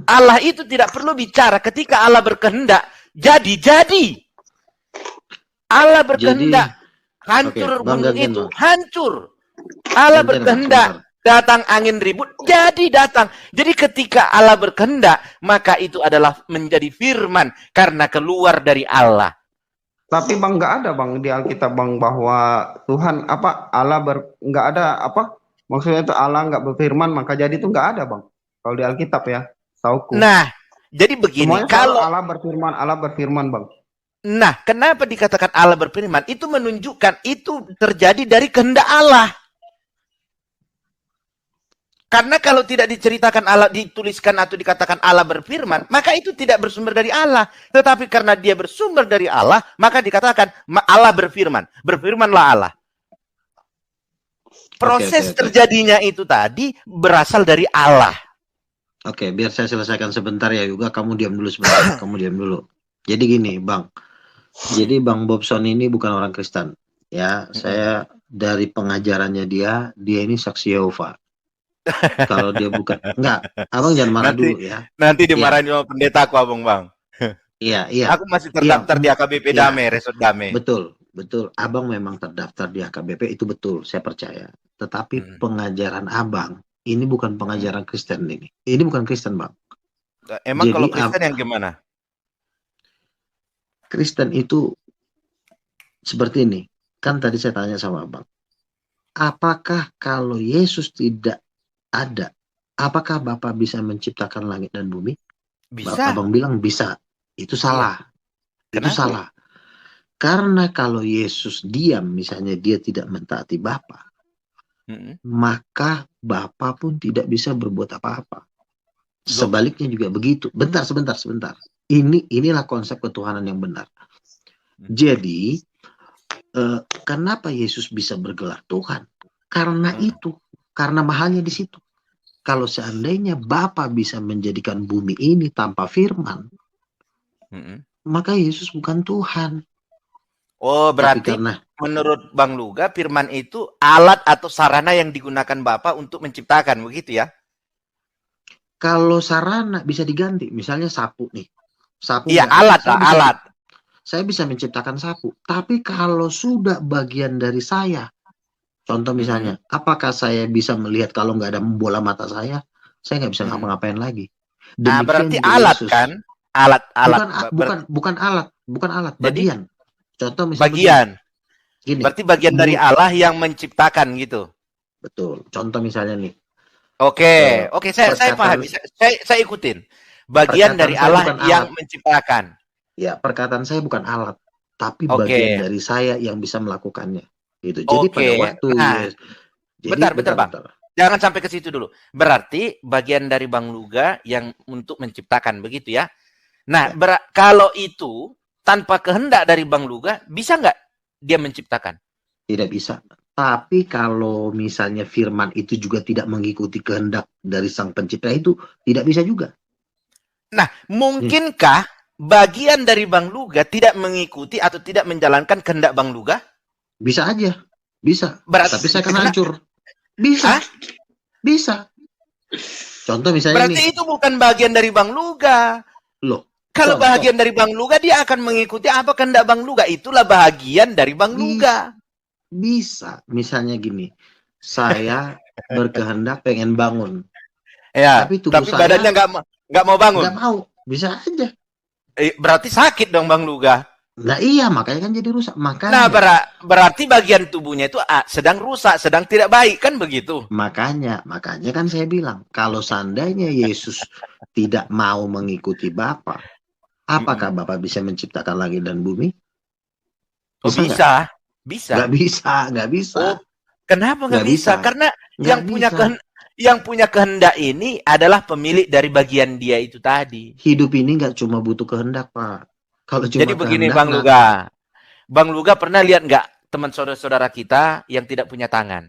Allah itu tidak perlu bicara. Ketika Allah berkehendak, jadi. Allah berkehendak. Hancur Oke, Bang, gunung gantian, itu, Bang. hancur. Allah Gantian, Bang, berkehendak. sebentar. Datang angin ribut, jadi datang. Jadi ketika Allah berkehendak, maka itu adalah menjadi firman karena keluar dari Allah. Tapi Bang nggak ada Bang di Alkitab Bang bahwa Tuhan apa Allah nggak ada apa maksudnya itu Allah nggak berfirman maka jadi itu nggak ada Bang kalau di Alkitab ya tauku. Nah, jadi begini, Semuanya selalu kalau Allah berfirman Bang. nah, kenapa dikatakan Allah berfirman? Itu menunjukkan itu terjadi dari kehendak Allah. Karena kalau tidak diceritakan Allah, dituliskan atau dikatakan Allah berfirman, maka itu tidak bersumber dari Allah. Tetapi karena dia bersumber dari Allah, maka dikatakan Allah berfirman. Berfirmanlah Allah. Proses Oke. terjadinya itu tadi berasal dari Allah. Oke, biar saya selesaikan sebentar ya juga. Kamu diam dulu sebentar. Kamu diam dulu. Jadi gini, Bang. Jadi Bang Bobson ini bukan orang Kristen. Ya, saya dari pengajarannya dia ini saksi Yehova. Kalau dia bukan, enggak, Abang jangan marah Nanti- dulu ya. Nanti dimarahin sama pendetaku, Abang Bang. Iya. Aku masih terdaftar di AKBP Iya. Damai, Resort Damai. Betul. Abang memang terdaftar di AKBP, itu betul, saya percaya. Tetapi pengajaran Abang ini bukan pengajaran Kristen ini. Ini bukan Kristen, Bang. Emang Jadi, kalau Kristen yang gimana? Kristen itu seperti ini. Kan tadi saya tanya sama Abang. Apakah kalau Yesus tidak ada, apakah Bapak bisa menciptakan langit dan bumi? Bisa. Abang bilang bisa. Itu salah. Itu Kenapa? salah. Karena kalau Yesus diam, misalnya dia tidak mentaati Bapa, maka Bapa pun tidak bisa berbuat apa-apa. Sebaliknya juga begitu. Bentar, sebentar. Inilah konsep ketuhanan yang benar. Jadi, kenapa Yesus bisa bergelar Tuhan? Karena itu. Karena mahalnya di situ. Kalau seandainya Bapa bisa menjadikan bumi ini tanpa firman, maka Yesus bukan Tuhan. Oh, Tapi berarti karena menurut Bang Luga, firman itu alat atau sarana yang digunakan Bapa untuk menciptakan, begitu ya? kalau sarana bisa diganti, misalnya sapu nih. Sapu Iya, nggak- alat saya lah, bisa- alat. saya bisa menciptakan sapu. Tapi kalau sudah bagian dari saya, contoh misalnya, apakah saya bisa melihat kalau nggak ada bola mata saya nggak bisa ngapa-ngapain lagi. Demikian berarti juga alat Yesus. kan? Alat. Bukan alat, Jadi, bagian. Contoh misalnya bagian. gini. Berarti bagian dari Allah yang menciptakan gitu. Betul. Contoh misalnya nih. Oke, saya perkataan- pahami. Saya ikutin. Bagian perkataan dari saya Allah bukan yang alat. menciptakan. Ya, perkataan saya bukan alat, tapi Oke. bagian dari saya yang bisa melakukannya. Gitu. Jadi Oke. pada waktu Nah, bentar, Bang. Jangan sampai ke situ dulu. Berarti bagian dari Bang Luga yang untuk menciptakan, begitu ya? Nah, Ya. kalau itu tanpa kehendak dari Bang Luga, bisa nggak dia menciptakan? Tidak bisa. Tapi kalau misalnya firman itu juga tidak mengikuti kehendak dari sang pencipta itu, tidak bisa juga. Nah, mungkinkah bagian dari Bang Luga tidak mengikuti atau tidak menjalankan kehendak Bang Luga? Bisa aja. Bisa. Berarti- Tapi saya akan hancur. Bisa. Hah? Bisa. Contoh misalnya Berarti nih. itu bukan bagian dari Bang Luga. Loh. Kalau Contoh. bagian dari Bang Luga, dia akan mengikuti apa kehendak Bang Luga. Itulah bagian dari Bang Luga. Bisa. Misalnya gini. Saya berkehendak pengen bangun. Ya, Tapi tubuh tapi saya badannya nggak mau bangun. nggak mau. Bisa aja. Berarti sakit dong Bang Luga. Nah iya, makanya kan jadi rusak. Nah, berarti bagian tubuhnya itu sedang rusak, sedang tidak baik, kan begitu? Makanya kan saya bilang, kalau seandainya Yesus tidak mau mengikuti Bapa, apakah Bapa bisa menciptakan langit dan bumi? Bisa. Nggak bisa. Oh, kenapa nggak bisa? Karena Nggak yang punya kehendak ini adalah pemilik dari bagian dia itu tadi. Hidup ini nggak cuma butuh kehendak, Pak. Kalau cuma Jadi begini kehendak, Bang Luga. Bang Luga pernah lihat nggak teman saudara-saudara kita yang tidak punya tangan?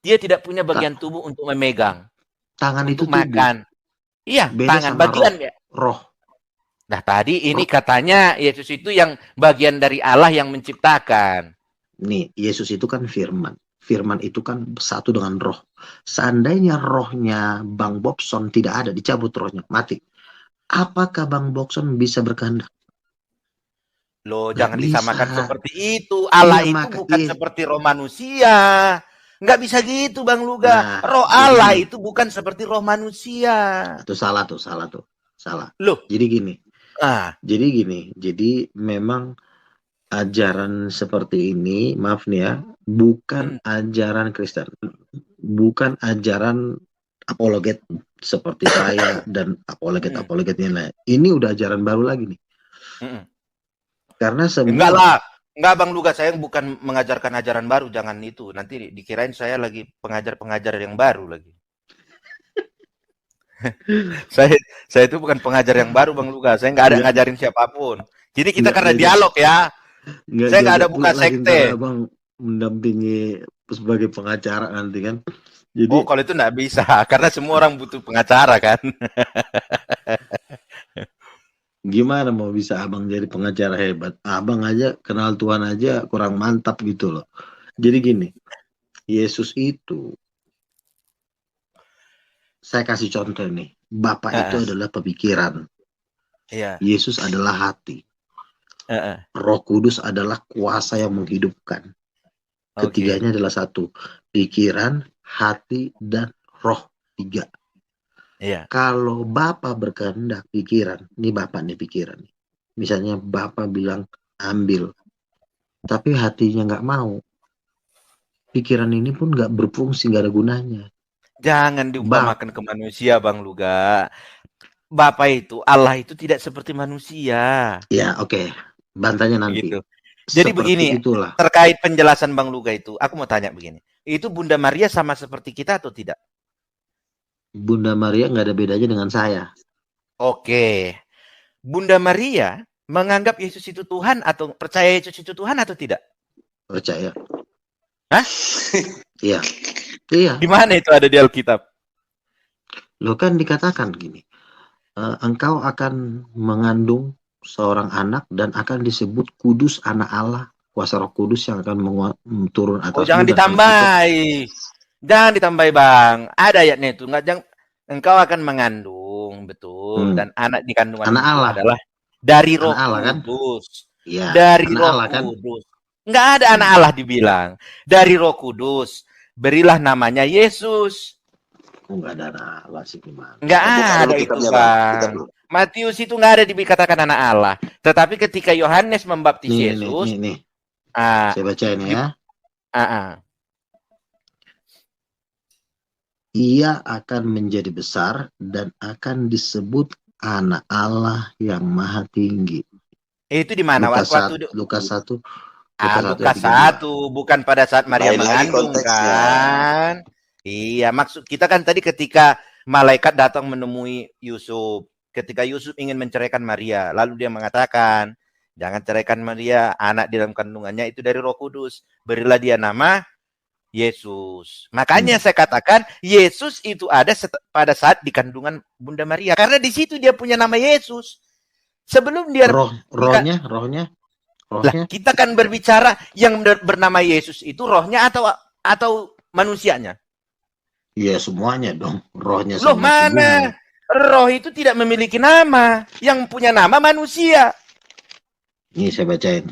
Dia tidak punya bagian tubuh untuk memegang. Tangan untuk itu tubuh. makan. Iya, Beda tangan sama bagian ya. Roh. Nah, tadi ini katanya Yesus itu yang bagian dari Allah yang menciptakan. Nih, Yesus itu kan firman. Firman itu kan satu dengan roh. Seandainya rohnya Bang Bobson tidak ada, dicabut rohnya, mati. Apakah Bang Bobson bisa berkehendak? Loh, Nggak jangan bisa. disamakan seperti itu. Allah Iya, itu bukan seperti roh manusia. Nggak bisa gitu, Bang Luga. Nah, roh Allah itu bukan seperti roh manusia. Itu salah tuh. Salah. Loh. Jadi gini. Ah. Jadi memang ajaran seperti ini, maaf nih ya, bukan ajaran Kristen. Bukan ajaran apologet seperti saya dan apologet-apologetnya lain. Ini udah ajaran baru lagi nih. Karena semua Enggak Bang Luga, saya bukan mengajarkan ajaran baru, jangan itu. Nanti dikirain saya lagi pengajar-pengajar yang baru lagi. saya itu bukan pengajar yang baru Bang Luga, saya nggak ada ngajarin siapapun. Jadi kita karena dialog ya. Saya nggak ada buka sekte. Bang mendampingi sebagai pengacara nanti kan. Jadi, kalau itu nggak bisa, karena semua orang butuh pengacara kan. Gimana mau bisa abang jadi pengacara hebat? Abang aja kenal Tuhan aja kurang mantap gitu loh. Jadi gini, Yesus itu, saya kasih contoh nih, Bapa itu adalah pemikiran. Yesus adalah hati. Roh Kudus adalah kuasa yang menghidupkan. Ketiganya adalah satu, pikiran, hati, dan roh. 3. Kalau Bapak berkehendak pikiran, ini Bapak nih pikiran. Misalnya Bapak bilang ambil, tapi hatinya nggak mau. Pikiran ini pun nggak berfungsi, nggak ada gunanya. Jangan diumpamakan ke manusia, Bang Luga. Bapak itu, Allah itu tidak seperti manusia. Ya, oke. Bantanya nanti. Gitu. Jadi seperti begini, itulah. Terkait penjelasan Bang Luga itu, aku mau tanya begini. Itu Bunda Maria sama seperti kita atau tidak? Bunda Maria nggak ada bedanya dengan saya. Oke. Bunda Maria menganggap Yesus itu Tuhan atau percaya Yesus itu Tuhan atau tidak? Percaya. Hah? Iya. Di mana itu ada di Alkitab? Loh kan dikatakan gini. Engkau akan mengandung seorang anak dan akan disebut kudus anak Allah. Kuasa Roh Kudus yang akan turun atas. Jangan ditambahi. Jangan ditambahi Bang. Ada ayatnya itu. Engkau akan mengandung, betul. Dan anak di kandungan anak Allah adalah Dari Roh Anak Allah kan? Kudus. Iya, Dari anak Roh Allah kan? Kudus. Nggak ada anak Allah dibilang. Dari Roh Kudus. Berilah namanya Yesus. Enggak ada anak Allah sih gimana? Nggak Buka ada dulu itu, kitabnya, Bang. Kitab Bang. dulu. Matius itu nggak ada dikatakan anak Allah. Tetapi ketika Yohanes membaptis Nih, Yesus, nih. ah, Saya baca ini ya. ah. Ia akan menjadi besar dan akan disebut anak Allah yang maha tinggi. Itu di mana? Lukas Waktu 1, Lukas 1, Lukas ayat 1, bukan pada saat Maria Lain lagi mengandung konteksnya. kan? Iya, maksud kita kan tadi ketika malaikat datang menemui Yusuf, ketika Yusuf ingin menceraikan Maria, lalu dia mengatakan, jangan ceraikan Maria, anak di dalam kandungannya itu dari Roh Kudus, berilah dia nama Yesus. Makanya saya katakan Yesus itu ada pada saat di kandungan Bunda Maria, karena di situ dia punya nama Yesus. Sebelum dia rohnya. Lah, kita kan berbicara yang bernama Yesus itu rohnya atau manusianya? Iya, semuanya dong. Rohnya Loh, sama mana? tubuhnya. Roh itu tidak memiliki nama. Yang punya nama manusia. Ini saya bacain.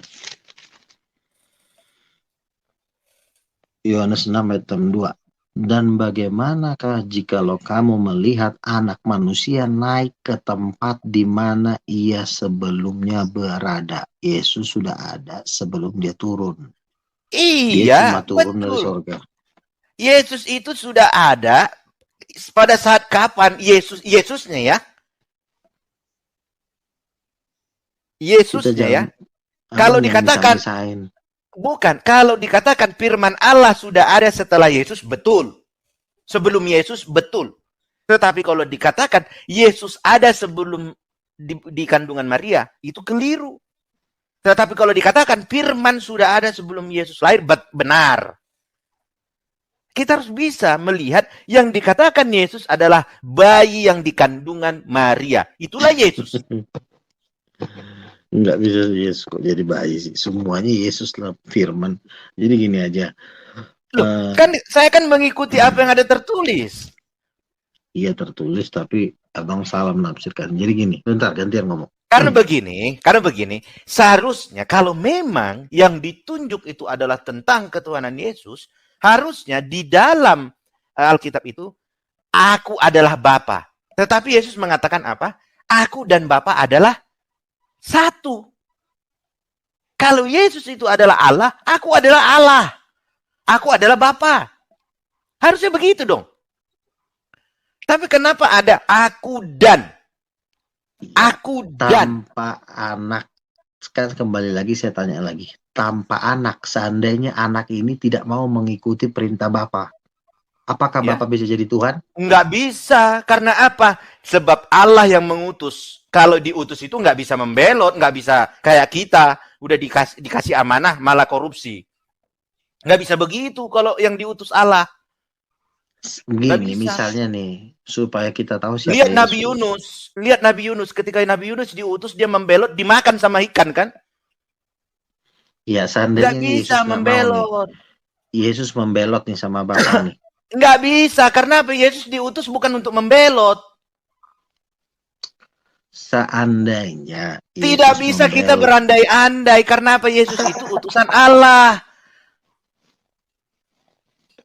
Yohanes 6 ayat 2. Dan bagaimanakah jikalau kamu melihat anak manusia naik ke tempat di mana ia sebelumnya berada? Yesus sudah ada sebelum dia turun. Dia Iya, cuma turun dari betul. surga. Yesus itu sudah ada pada saat kapan? Yesusnya ya. Yesusnya ya. Kalau dikatakan bukan, kalau dikatakan firman Allah sudah ada setelah Yesus, betul. Sebelum Yesus, betul. Tetapi kalau dikatakan Yesus ada sebelum di kandungan Maria, itu keliru. Tetapi kalau dikatakan firman sudah ada sebelum Yesus lahir, benar. Kita harus bisa melihat yang dikatakan Yesus adalah bayi yang di kandungan Maria. Itulah Yesus. Enggak bisa Yesus kok jadi bayi sih. Semuanya Yesus lah firman. Jadi gini aja. Loh, kan saya kan mengikuti apa yang ada tertulis. Iya tertulis, tapi abang salah menafsirkan. Jadi gini, bentar gantian ngomong. Karena begini, seharusnya kalau memang yang ditunjuk itu adalah tentang ketuhanan Yesus, harusnya di dalam Alkitab itu, aku adalah Bapa. Tetapi Yesus mengatakan apa? Aku dan Bapa adalah satu. Kalau Yesus itu adalah Allah, aku adalah Allah. Aku adalah Bapa. Harusnya begitu dong. Tapi kenapa ada aku dan? Aku dan. Tanpa anak. Sekarang kembali lagi saya tanya lagi. Tanpa anak, seandainya anak ini tidak mau mengikuti perintah Bapa, apakah Ya. Bapa bisa jadi Tuhan? Nggak bisa. Karena apa? Sebab Allah yang mengutus. Kalau diutus itu nggak bisa membelot, nggak bisa kayak kita. Udah dikasih amanah, malah korupsi. Nggak bisa begitu kalau yang diutus Allah. Begini, misalnya nih, supaya kita tahu siapa Lihat Yesus. Nabi Yunus. Lihat Nabi Yunus. Ketika Nabi Yunus diutus, dia membelot, dimakan sama ikan kan? Ya, Nggak seandainya nih bisa Yesus nggak mau nih. membelot. Yesus membelot nih sama Bapa nih. Nggak bisa. Karena apa? Yesus diutus bukan untuk membelot. Seandainya Tidak Yesus bisa kita membelot. berandai-andai. Karena apa? Yesus itu utusan Allah.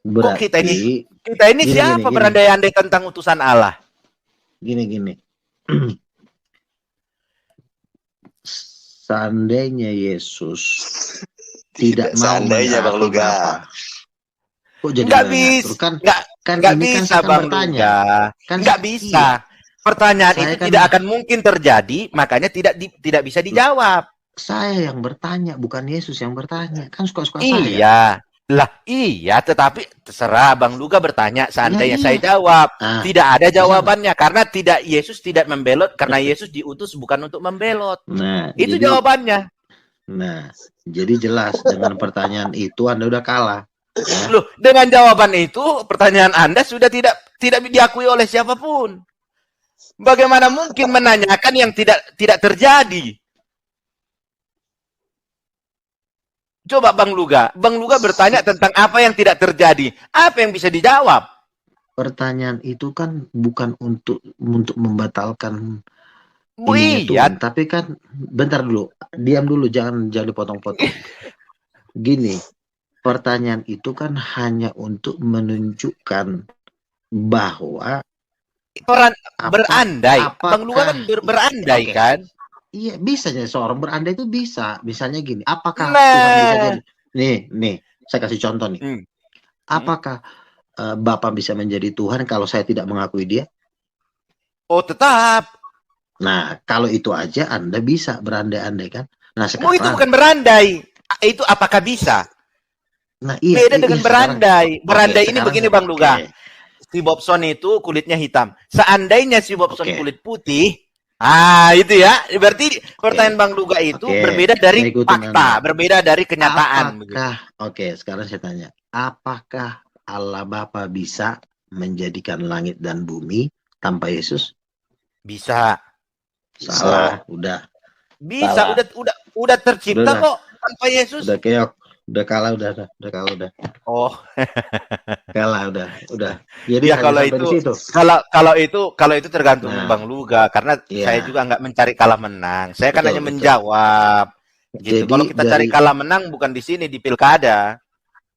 Berarti kita ini Gini, siapa gini. berandai-andai tentang utusan Allah? gini. Seandainya Yesus tidak mau Seandainya, Bang menaati Luga. Bapa. Kok jadi Nggak nggak bisa. ngatur? Kan Nggak ini bisa, kan saya kan Bang bertanya. Luga. Kan Nggak iya. bisa. Pertanyaan Saya itu kan- tidak akan mungkin terjadi, makanya tidak bisa dijawab. Saya yang bertanya, bukan Yesus yang bertanya. Kan suka-suka saya. Iya. Lah, iya, tetapi terserah Bang Luga bertanya, seandainya Ya, iya. saya jawab. Ah, Tidak ada jawabannya karena Yesus tidak membelot karena Yesus diutus bukan untuk membelot. nah, Itu jadi, jawabannya. Nah, jadi jelas dengan pertanyaan itu Anda udah kalah. Ya. Loh, dengan jawaban itu pertanyaan Anda sudah tidak diakui oleh siapapun. Bagaimana mungkin menanyakan yang tidak terjadi? Coba Bang Luga bertanya tentang apa yang tidak terjadi. Apa yang bisa dijawab? Pertanyaan itu kan bukan untuk membatalkan ininya Iya, Tuhan. Tapi kan bentar dulu, diam dulu, jangan dipotong-potong. Gini, pertanyaan itu kan hanya untuk menunjukkan bahwa orang apa berandai. Bang Luga kan apakah berandai oke, kan? iya bisa jadi seorang berandai itu bisa. Misalnya gini, apakah Tuhan bisa Nah, jadi nih, saya kasih contoh nih. hmm, hmm. Apakah Bapak bisa menjadi Tuhan kalau saya tidak mengakui dia? Oh tetap. Nah, kalau itu aja Anda bisa berandai-andai kan? Nah, Oh itu sekarang, bukan berandai. Itu apakah bisa? nah iya, Beda dengan sekarang, berandai. oke, Berandai ini sekarang, begini Bang Luga. oke, Si Bobson itu kulitnya hitam. Seandainya si Bobson oke, kulit putih, itu ya. Berarti pertanyaan Bang Luga itu oke, berbeda saya dari ikutin fakta, Anda. berbeda dari kenyataan. Begitu. Apakah, oke, sekarang saya tanya, apakah Allah Bapa bisa menjadikan langit dan bumi tanpa Yesus? Bisa, Salah, udah, bisa. salah, Udah tercipta udah, kok tanpa Yesus. udah keok, udah kalah, udah kalah, udah Oh, kalah, udah. Jadi ya hanya kalau sampai di itu, situ. kalau itu tergantung Nah, Bang Luga. Karena saya iya, juga nggak mencari kalah menang. Saya kan hanya betul. menjawab. Gitu. Jadi Kalau kita cari dari, kalah menang bukan di sini di pilkada.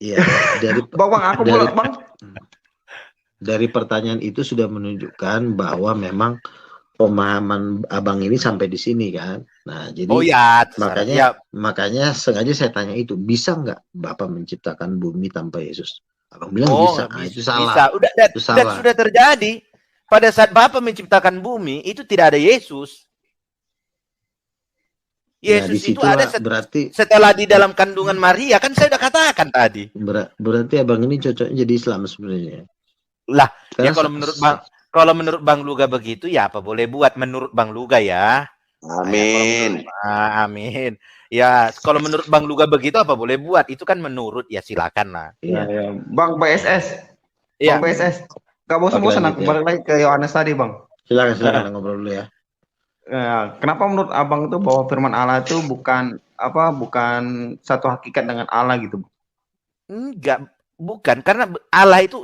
iya, dari Bang, aku dari boleh, Bang. dari pertanyaan itu sudah menunjukkan bahwa memang pemahaman abang ini sampai di sini kan. Nah, jadi Oh ya, terserah. Ya, makanya sengaja saya tanya itu, bisa nggak Bapak menciptakan bumi tanpa Yesus? Abang bilang oh bisa. nggak Nah, bisa. itu salah. Bisa. Dan Itu salah. sudah terjadi. Pada saat Bapa menciptakan bumi, itu tidak ada Yesus. Nah, Yesus itu ada berarti setelah di dalam kandungan Maria. Kan saya udah katakan tadi. berarti abang ini cocoknya jadi Islam sebenarnya. Lah, ya Karena kalau menurut Bang Luga begitu, ya apa boleh buat menurut Bang Luga ya. Amin. Amin. Ya, kalau menurut Bang Luga begitu apa boleh buat? Itu kan menurut, ya silakan lah. Ya, iya. Bang BSS. Iya. Bang BSS. Gak bosan-bosan Oke, aku lanjut, ya. balik lagi ke Yohanes tadi, Bang. Silakan ngobrol dulu ya. Kenapa menurut Abang itu bahwa firman Allah itu bukan satu hakikat dengan Allah gitu? Enggak, bukan karena Allah itu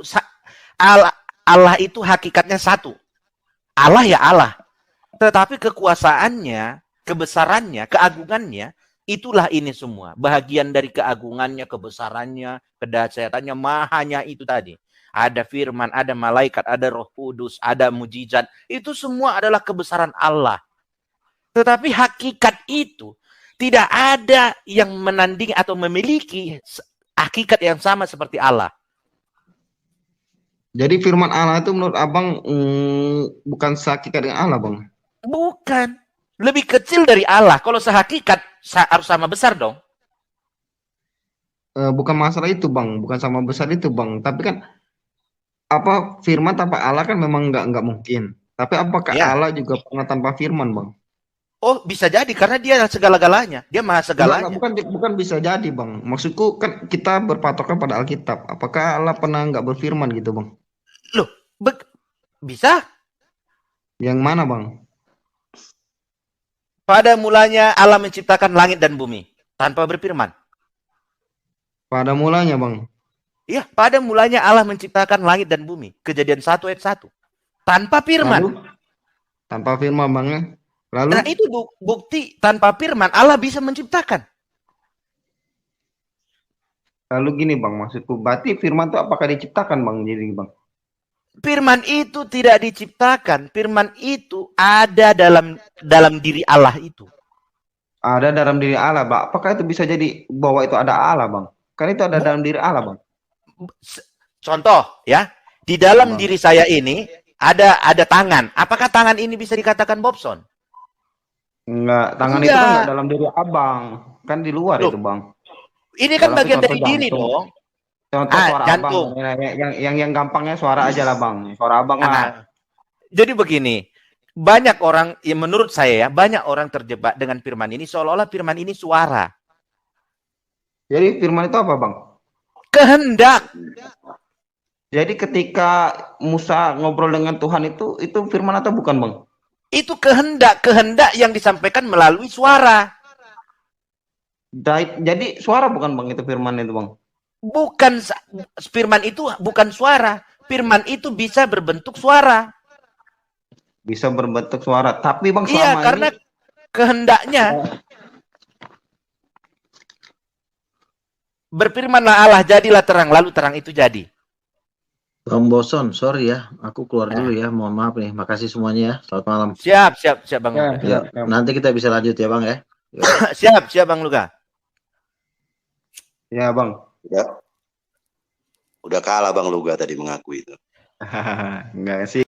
Allah itu hakikatnya satu. Allah ya Allah. Tetapi kekuasaannya, kebesarannya, keagungannya, itulah ini semua. Bahagian dari keagungannya, kebesarannya, kedahsyatannya, mahanya itu tadi. Ada firman, ada malaikat, ada roh kudus, ada mujizat. Itu semua adalah kebesaran Allah. Tetapi hakikat itu tidak ada yang menandingi atau memiliki hakikat yang sama seperti Allah. Jadi firman Allah itu menurut Abang bukan sehakikat dengan Allah, Bang? Bukan. Lebih kecil dari Allah. Kalau sehakikat harus sama besar dong. Bukan masalah itu, Bang. Bukan sama besar itu, Bang. Tapi kan firman tanpa Allah kan memang nggak mungkin. Tapi apakah Ya. Allah juga pernah tanpa firman, Bang? Oh, bisa jadi karena dia segala-galanya. Dia maha segalanya. Bukan bisa jadi, Bang. Maksudku kan kita berpatokan pada Alkitab. Apakah Allah pernah nggak berfirman gitu, Bang? Loh, bisa? Yang mana, Bang? Pada mulanya Allah menciptakan langit dan bumi tanpa berfirman. Pada mulanya, Bang. Iya, pada mulanya Allah menciptakan langit dan bumi. Kejadian 1 ayat 1. Tanpa firman. Lalu, tanpa firman, Bang. Ya? Lalu? Nah, itu bukti tanpa firman Allah bisa menciptakan. Lalu gini, Bang. Maksudku, berarti firman itu apakah diciptakan, Bang? Jadi, Bang. Firman itu tidak diciptakan. Firman itu ada dalam diri Allah itu. Ada dalam diri Allah, Bang. Apakah itu bisa jadi bahwa itu ada Allah, Bang? Kan itu ada dalam diri Allah, Bang. Contoh ya, di dalam diri saya ini ada tangan. Apakah tangan ini bisa dikatakan Bobson? Enggak, tangan itu kan enggak dalam diri Abang. Kan di luar itu, Bang. Ini kan bagian dari diri dong. Contoh suara jantung. Abang. Yang gampangnya suara aja lah, Bang. Suara Abang lah. Jadi begini, banyak orang, ya menurut saya ya, banyak orang terjebak dengan firman ini seolah-olah firman ini suara. Jadi firman itu apa, Bang? Kehendak. Jadi ketika Musa ngobrol dengan Tuhan itu firman atau bukan, Bang? Itu kehendak yang disampaikan melalui suara. Jadi suara bukan, Bang, itu firman itu, Bang? Bukan, firman itu bukan suara. Firman itu bisa berbentuk suara. bisa berbentuk suara. Tapi bang Iya, selama karena ini kehendaknya berfirmanlah Allah, jadilah terang, lalu terang itu jadi. Bang Boson, sorry ya, aku keluar dulu ya. Mohon maaf nih. Makasih semuanya ya. Selamat malam. Siap Bang ya, Luka. Ya, nanti kita bisa lanjut ya Bang ya. Siap Bang Luka. ya bang. Ya. Udah kalah Bang Luga tadi mengakui itu. Enggak sih.